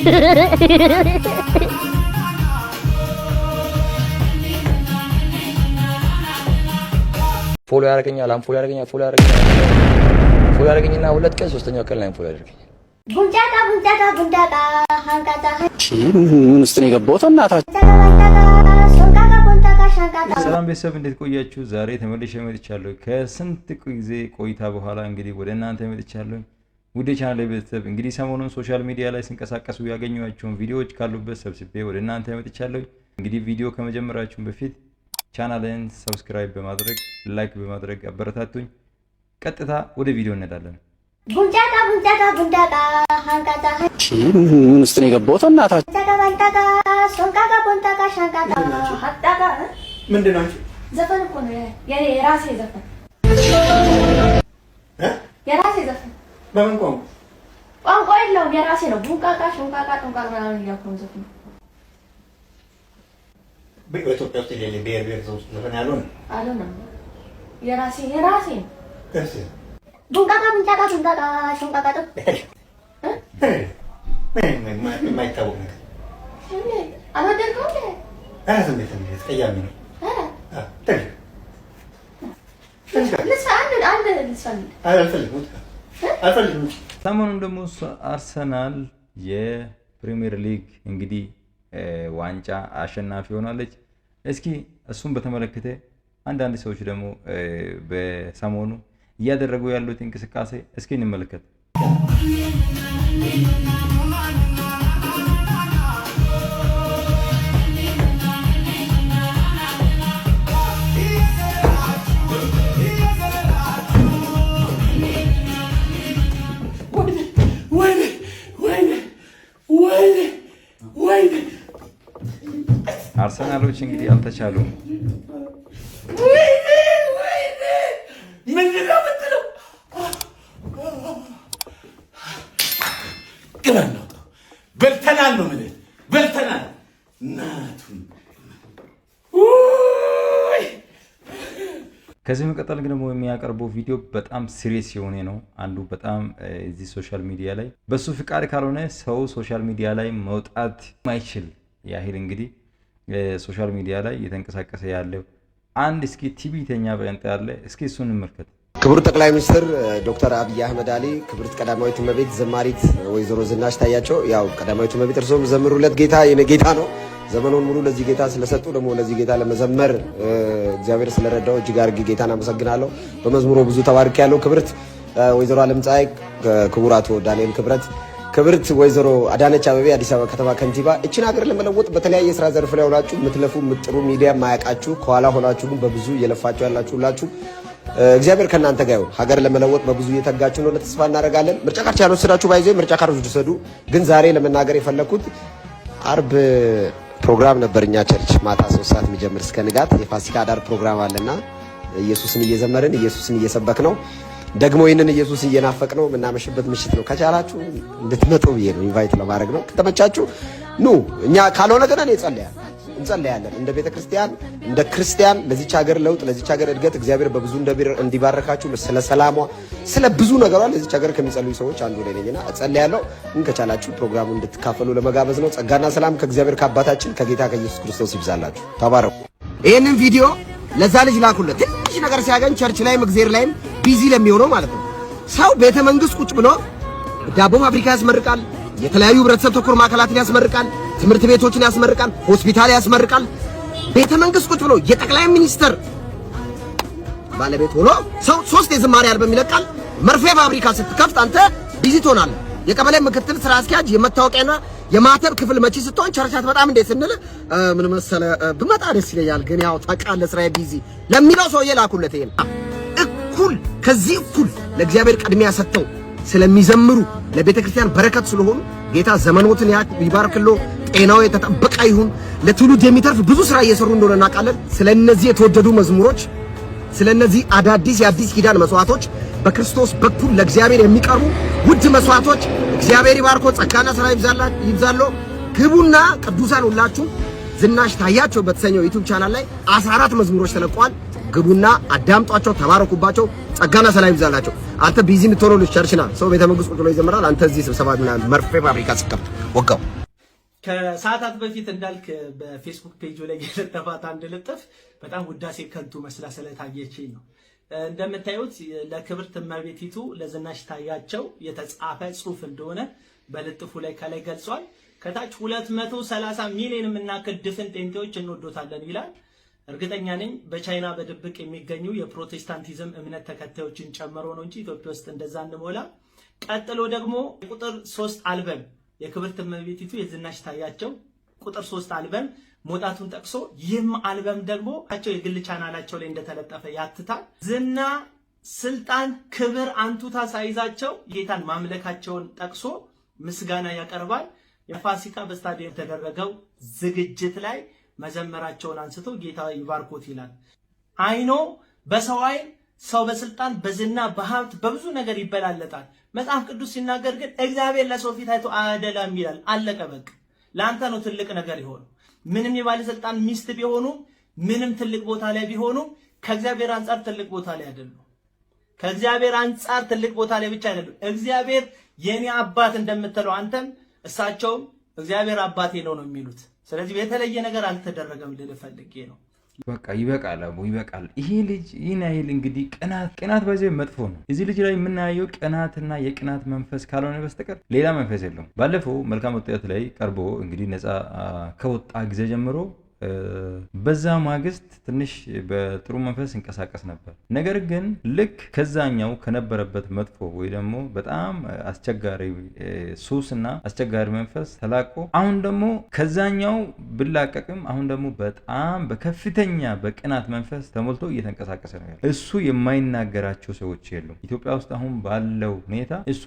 ፎሎ ያደርገኛል ፎሎ ያደርገኝና ሁለት ቀን ሶስተኛው ቀን ላይ ፎሎ ያደርገኛል። ጉንጫታ ሃንቃታ ምን ውስጥ ነው የገባሁት? እናታችሁ ሰላም ቤተሰብ እንዴት ቆያችሁ? ዛሬ ተመልሼ መጥቻለሁ። ከስንት ጊዜ ቆይታ በኋላ እንግዲህ ወደ እናንተ መጥቻለሁ። ውድ ቻናል ቤተሰብ እንግዲህ ሰሞኑን ሶሻል ሚዲያ ላይ ሲንቀሳቀሱ ያገኘኋቸውን ቪዲዮዎች ካሉበት ሰብስቤ ወደ እናንተ መጥቻለሁ። እንግዲህ ቪዲዮ ከመጀመራችሁ በፊት ቻናልን ሰብስክራይብ በማድረግ ላይክ በማድረግ አበረታቱኝ። ቀጥታ ወደ ቪዲዮ እንሄዳለን። ጉንጫታ ሃንቃታ ምን ውስጥ ነው የገባሁት? እናታችሁ ምንድን ነው? ዘፈን እኮ ነው የራሴ ዘፈን የራሴ ዘፈን። በምን ቋንቋ የለውም የራሴ ነው። ቡንቃቃ ሾንቃቃ ጦንቃቃ ምናምን እያልኩ ነው ዘፈን። በኢትዮጵያ ውስጥ የሌለ ብሔር ብሔረሰብ ውስጥ ዘፈን ያልሆነ የራሴ ነው። ከስ ቡንቃቃ ሾንቃቃ ጦ የማይታወቅ ነገር አልወደድከውም እንዴ? ራስ እንዴት ቀያሚ ነው። ሰሞኑን ደግሞ አርሰናል የፕሪሚየር ሊግ እንግዲህ ዋንጫ አሸናፊ ሆናለች። እስኪ እሱን በተመለከተ አንዳንድ ሰዎች ደግሞ በሰሞኑ እያደረጉ ያሉት እንቅስቃሴ እስኪ እንመለከት። አርሰናሎች እንግዲህ አልተቻሉም። ምንድነው የምትለው? ግረን ነው በልተናል ነው የምልህ። በልተናል እናቱን። ከዚህ መቀጠል ግን ደግሞ የሚያቀርበው ቪዲዮ በጣም ሲሪየስ የሆነ ነው። አንዱ በጣም እዚህ ሶሻል ሚዲያ ላይ በሱ ፍቃድ ካልሆነ ሰው ሶሻል ሚዲያ ላይ መውጣት ማይችል ያህል እንግዲህ ሶሻል ሚዲያ ላይ እየተንቀሳቀሰ ያለው አንድ እስኪ ቲቪተኛ በእንተ ያለ እስኪ እሱን እንመልከት። ክቡር ጠቅላይ ሚኒስትር ዶክተር አብይ አህመድ አሊ፣ ክብርት ቀዳማዊት እመቤት ዘማሪት ወይዘሮ ዝናሽ ታያቸው፣ ያው ቀዳማዊት እመቤት እርሶም ዘምሩለት፣ ጌታ የኔ ጌታ ነው። ዘመኑን ሙሉ ለዚህ ጌታ ስለሰጡ ደግሞ ለዚህ ጌታ ለመዘመር እግዚአብሔር ስለረዳው እጅግ አድርጌ ጌታን አመሰግናለሁ። በመዝሙሩ ብዙ ተባርክ ያለው ክብርት ወይዘሮ አለምፀሐይ፣ ክቡር አቶ ዳንኤል ክብረት፣ ክብርት ወይዘሮ አዳነች አቤቤ አዲስ አበባ ከተማ ከንቲባ፣ እችን ሀገር ለመለወጥ በተለያየ ስራ ዘርፍ ላይ ሆናችሁ የምትለፉ የምትጥሩ ሚዲያ ማያውቃችሁ ከኋላ ሆናችሁ ግን በብዙ እየለፋችሁ ያላችሁ ሁላችሁ እግዚአብሔር ከእናንተ ጋር ይሁን። ሀገር ለመለወጥ በብዙ እየተጋችሁ ነው ተስፋ እናደርጋለን። ምርጫ ካርድ ያልወሰዳችሁ ባይዘ ምርጫ ካርድ ወስዱ። ግን ዛሬ ለመናገር የፈለኩት አርብ ፕሮግራም ነበርኛ ቸርች ማታ 3 ሰዓት የሚጀምር እስከ ንጋት የፋሲካ አዳር ፕሮግራም አለና ኢየሱስን እየዘመርን ኢየሱስን እየሰበክ ነው። ደግሞ ይሄንን ኢየሱስ እየናፈቅ ነው የምናመሽበት ምሽት ነው። ከቻላችሁ እንድትመጡ ብዬ ነው ኢንቫይት ለማድረግ ነው። ከተመቻችሁ ኑ። እኛ ካልሆነ ግን እኔ እንጸልያለን እንደ ቤተክርስቲያን እንደ ክርስቲያን ለዚች ሀገር ለውጥ ለዚች ሀገር እድገት እግዚአብሔር በብዙ እንዲባረካችሁ ስለ ሰላሟ ስለ ብዙ ነገሯ ለዚች ሀገር ከሚጸልዩ ሰዎች አንዱ ነኝና እጸልያለሁ። ከቻላችሁ ፕሮግራሙ እንድትካፈሉ ለመጋበዝ ነው። ጸጋና ሰላም ከእግዚአብሔር ከአባታችን ከጌታ ከኢየሱስ ክርስቶስ ይብዛላችሁ። ተባረኩ። ይሄንን ቪዲዮ ለዛ ልጅ ላኩለት። ትንሽ ነገር ሲያገኝ ቸርች ላይም እግዚአብሔር ላይም ቢዚ ለሚሆነው ማለት ነው። ሰው ቤተ መንግስት ቁጭ ብሎ ዳቦ ፋብሪካ ያስመርቃል፣ የተለያዩ ህብረተሰብ ተኮር ማዕከላትን ያስመርቃል፣ ትምህርት ቤቶችን ያስመርቃል፣ ሆስፒታል ያስመርቃል። ቤተ መንግስት ቁጭ ብሎ የጠቅላይ ሚኒስትር ባለቤት ሆኖ ሰው 3 የዝማሬ አልበም ይለቃል። መርፌ ፋብሪካ ስትከፍት አንተ ቢዚ ትሆናለህ። የቀበሌ ምክትል ስራ አስኪያጅ የመታወቂያና የማተብ ክፍል መቼ ስትሆን ቸርቻት በጣም እንዴት ስንል ምን መሰለ ብመጣ ደስ ይለኛል፣ ግን ያው ታውቃለህ ስራዬ ቢዚ ለሚለው ሰውዬ ላኩለት። ይሄን እኩል ከዚህ እኩል ለእግዚአብሔር ቅድሚያ ሰጥተው ስለሚዘምሩ ለቤተ ክርስቲያን በረከት ስለሆኑ ጌታ ዘመኖትን ይባርክሎ፣ ጤናው የተጠበቀ ይሁን። ለትውልድ የሚተርፍ ብዙ ስራ እየሰሩ እንደሆነ እናውቃለን። ስለነዚህ የተወደዱ መዝሙሮች፣ ስለነዚህ አዳዲስ የአዲስ ኪዳን መስዋዕቶች በክርስቶስ በኩል ለእግዚአብሔር የሚቀርቡ ውድ መስዋዕቶች እግዚአብሔር ይባርኮ፣ ጸጋና ስራ ይብዛሎ። ግቡና ቅዱሳን ሁላችሁ ዝናሽ ታያቸው በተሰኘው ዩቲዩብ ቻናል ላይ 14 መዝሙሮች ተለቀዋል። ግቡና አዳምጧቸው፣ ተባረኩባቸው፣ ጸጋና ሰላም ይብዛላቸው። አንተ ቢዚ የምትሆነው ቸርችና ሰው ቤተ መንግስት ቁጭ ብሎ ይዘምራል። አንተ እዚህ ስብሰባ ምናምን መርፌ ፋብሪካ ስከፍት ወጋው። ከሰዓታት በፊት እንዳልክ በፌስቡክ ፔጅ ላይ የለጠፋት አንድ ልጥፍ በጣም ውዳሴ ከንቱ መስላ ስለታየችኝ ነው። እንደምታዩት ለክብርት እመቤቲቱ ለዝናሽ ታያቸው የተጻፈ ጽሑፍ እንደሆነ በልጥፉ ላይ ከላይ ገልጿል። ከታች 230 ሚሊዮን የምናክል ድፍን ጤንቴዎች እንወዶታለን ይላል። እርግጠኛ ነኝ በቻይና በድብቅ የሚገኙ የፕሮቴስታንቲዝም እምነት ተከታዮችን ጨምሮ ነው እንጂ ኢትዮጵያ ውስጥ እንደዛ እንሞላ። ቀጥሎ ደግሞ ቁጥር 3 አልበም የክብርት እመቤቲቱ የዝናሽ ታያቸው ቁጥር 3 አልበም ሞጣቱን ጠቅሶ ይህም አልበም ደግሞ የግል ቻናላቸው ላይ እንደተለጠፈ ያትታል። ዝና፣ ስልጣን፣ ክብር፣ አንቱታ ሳይዛቸው ጌታን ማምለካቸውን ጠቅሶ ምስጋና ያቀርባል። የፋሲካ በስታዲየም የተደረገው ዝግጅት ላይ መዘመራቸውን አንስቶ ጌታ ይባርኮት ይላል። አይኖ በሰው አይን ሰው በስልጣን በዝና በሀብት በብዙ ነገር ይበላለጣል። መጽሐፍ ቅዱስ ሲናገር ግን እግዚአብሔር ለሰው ፊት አይቶ አያደላም ይላል። አለቀ በቃ። ለአንተ ነው ትልቅ ነገር የሆነው። ምንም የባለስልጣን ሚስት ቢሆኑ ምንም ትልቅ ቦታ ላይ ቢሆኑ ከእግዚአብሔር አንጻር ትልቅ ቦታ ላይ አይደሉም። ከእግዚአብሔር አንጻር ትልቅ ቦታ ላይ ብቻ አይደሉም። እግዚአብሔር የኔ አባት እንደምትለው አንተም እሳቸውም እግዚአብሔር አባቴ ነው የሚሉት። ስለዚህ የተለየ ነገር አልተደረገም ልል ፈልጌ ነው። በቃ ይበቃል፣ አቡ ይበቃል። ይሄ ልጅ ይህን ያህል እንግዲህ ቅናት በዚህ መጥፎ ነው። እዚህ ልጅ ላይ የምናየው ቅናትና የቅናት መንፈስ ካልሆነ በስተቀር ሌላ መንፈስ የለውም። ባለፈው መልካም ወጣት ላይ ቀርቦ እንግዲህ ነፃ ከወጣ ጊዜ ጀምሮ በዛ ማግስት ትንሽ በጥሩ መንፈስ እንቀሳቀስ ነበር። ነገር ግን ልክ ከዛኛው ከነበረበት መጥፎ ወይ ደግሞ በጣም አስቸጋሪ ሱስና አስቸጋሪ መንፈስ ተላቆ አሁን ደግሞ ከዛኛው ብላቀቅም አሁን ደግሞ በጣም በከፍተኛ በቅናት መንፈስ ተሞልቶ እየተንቀሳቀሰ ነው ያለው። እሱ የማይናገራቸው ሰዎች የሉም ኢትዮጵያ ውስጥ አሁን ባለው ሁኔታ። እሱ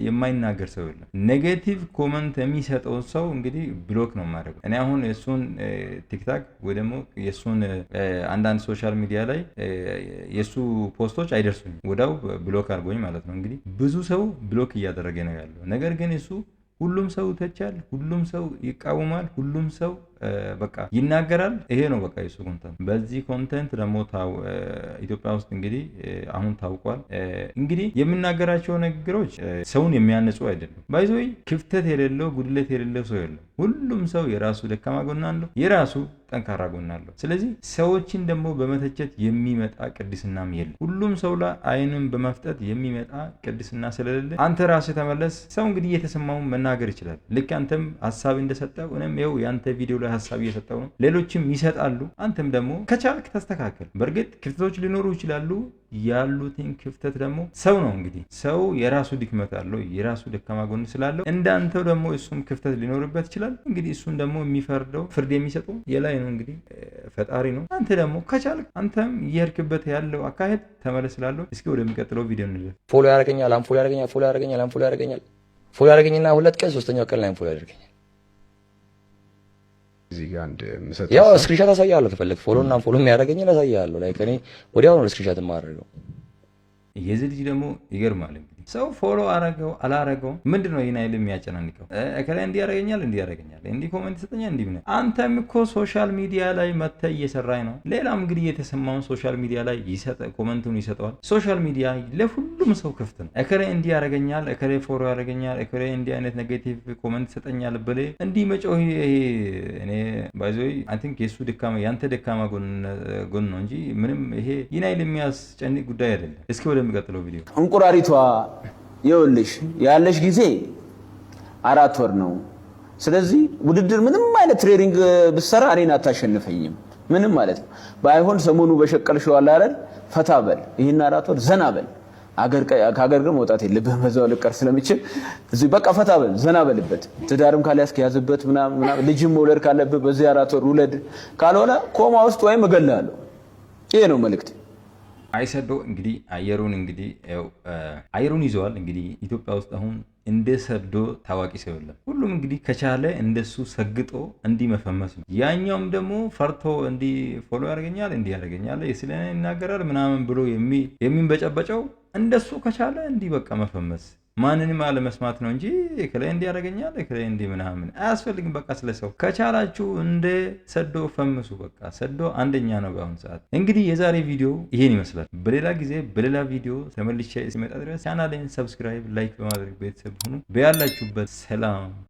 የማይናገር ሰው የለም። ኔጌቲቭ ኮመንት የሚሰጠው ሰው እንግዲህ ብሎክ ነው የማደርገው እኔ አሁን እሱን ቲክታክ ወይ ደግሞ የሱን አንዳንድ ሶሻል ሚዲያ ላይ የሱ ፖስቶች አይደርሱኝም። ወዳው ብሎክ አድርጎኝ ማለት ነው። እንግዲህ ብዙ ሰው ብሎክ እያደረገ ነው ያለው። ነገር ግን እሱ ሁሉም ሰው ይተቻል፣ ሁሉም ሰው ይቃወማል፣ ሁሉም ሰው በቃ ይናገራል። ይሄ ነው በቃ የሱ ኮንተንት። በዚህ ኮንተንት ደግሞ ኢትዮጵያ ውስጥ እንግዲህ አሁን ታውቋል። እንግዲህ የምናገራቸው ንግግሮች ሰውን የሚያነጹ አይደሉም። ባይዞይ ክፍተት የሌለው ጉድለት የሌለው ሰው የለም። ሁሉም ሰው የራሱ ደካማ ጎን አለው፣ የራሱ ጠንካራ ጎን አለው። ስለዚህ ሰዎችን ደግሞ በመተቸት የሚመጣ ቅድስናም የለም። ሁሉም ሰው ላይ አይንም በመፍጠት የሚመጣ ቅድስና ስለሌለ አንተ ራስህ ተመለስ። ሰው እንግዲህ የተሰማውን መናገር ይችላል። ልክ አንተም ሀሳብ እንደሰጠው እኔም ይኸው ያንተ ቪዲዮ ላይ ሀሳብ እየሰጠው ነው፣ ሌሎችም ይሰጣሉ። አንተም ደግሞ ከቻልክ ተስተካከል። በእርግጥ ክፍተቶች ሊኖሩ ይችላሉ። ያሉትን ክፍተት ደግሞ ሰው ነው እንግዲህ ሰው የራሱ ድክመት አለው፣ የራሱ ደካማ ጎን ስላለው እንዳንተው ደግሞ እሱም ክፍተት ሊኖርበት ይችላል። እንግዲህ እሱን ደግሞ የሚፈርደው ፍርድ የሚሰጠው የላይ ነው እንግዲህ ፈጣሪ ነው። አንተ ደግሞ ከቻልክ አንተም እየሄድክበት ያለው አካሄድ ተመለስ ስላለው። እስኪ ወደሚቀጥለው ቪዲዮ እንለፍ። ፎሎ ያደርገኛል፣ አንፎሎ ያደርገኛል፣ ፎሎ ያደርገኛል፣ አንፎሎ ያደርገኛል። ፎሎ ያደርገኝና 2 ቀን 3ኛው ቀን ላይ አንፎሎ ያደርገኛል። እዚህ ጋር አንድ ምሰጥ ያው ስክሪንሾት አሳያለሁ። ከፈለክ ፎሎ እና አንፎሎ የሚያደርገኝ አሳያለሁ። ላይክ እኔ ወዲያው ነው ስክሪንሾት የማደርገው። የዚህ ልጅ ደግሞ ይገርማል። እንግዲህ ሰው ፎሎ አረገው አላረገው ምንድነው ይሄን አይል የሚያጨናንቀው? እከለ እንዲህ ያረጋኛል እንዲህ ያረጋኛል እንዲህ ኮሜንት ይሰጠኛል እንዲህ ምን። አንተም እኮ ሶሻል ሚዲያ ላይ መተህ እየሰራኝ ነው። ሌላም እንግዲህ የተሰማውን ሶሻል ሚዲያ ላይ ኮሜንቱን ይሰጠዋል። ሶሻል ሚዲያ ለሁሉም ሰው ክፍት ነው። እከለ እንዲህ ያረጋኛል፣ እከለ ፎሎ ያረጋኛል፣ እከለ እንዲህ አይነት ኔጌቲቭ ኮሜንት ይሰጠኛል ብለ እንዲህ መጮህ እኔ ባይዞይ አይ ቲንክ የሱ ደካማ ያንተ ደካማ ጎን ነው እንጂ ምንም ይሄ ይሄን አይል የሚያስጨንቅ ጉዳይ አይደለም። እስኪ ወደሚቀጥለው ቪዲዮ እንቁራሪቷ ይኸውልሽ ያለሽ ጊዜ 4 ወር ነው። ስለዚህ ውድድር ምንም አይነት ትሬኒንግ ብትሰራ እኔን አታሸንፈኝም ምንም ማለት ነው። ባይሆን ሰሞኑ በሸቀልሽው አለ አይደል ፈታ በል ይሄን 4 ወር ዘና በል። ከሀገር ግን መውጣት የለብህም በዛው ልቀር ስለሚችል እዚህ በቃ ፈታ በል ዘና በልበት። ትዳርም ካለያስክ ያዝበት ምናምን ልጅም መውለድ ካለብህ በዚህ 4 ወር ውለድ፣ ካልሆነ ኮማ ውስጥ ወይም እገልሃለሁ። ይሄ ነው መልእክት። አይሰዶ እንግዲህ አየሩን ይዘዋል። እንግዲህ ኢትዮጵያ ውስጥ አሁን እንደ ሰዶ ታዋቂ ሰው የለም። ሁሉም እንግዲህ ከቻለ እንደሱ ሰግጦ እንዲህ መፈመስ ነው። ያኛውም ደግሞ ፈርቶ እንዲህ ፎሎ ያደርገኛል እንዲህ ያደርገኛል ስለኔ ይናገራል ምናምን ብሎ የሚንበጨበጨው እንደሱ ከቻለ እንዲህ በቃ መፈመስ ማንንም አለመስማት ነው እንጂ እከላይ እንዲያረጋኛል እከላይ እንዲ ምናምን አያስፈልግም። በቃ ስለሰው ከቻላችሁ እንደ ሰዶ ፈምሱ። በቃ ሰዶ አንደኛ ነው በአሁን ሰዓት። እንግዲህ የዛሬ ቪዲዮ ይሄን ይመስላል። በሌላ ጊዜ በሌላ ቪዲዮ ተመልሼ ሲመጣ ድረስ ቻናሌን ሰብስክራይብ፣ ላይክ በማድረግ ቤተሰብ ሁኑ። በያላችሁበት ሰላም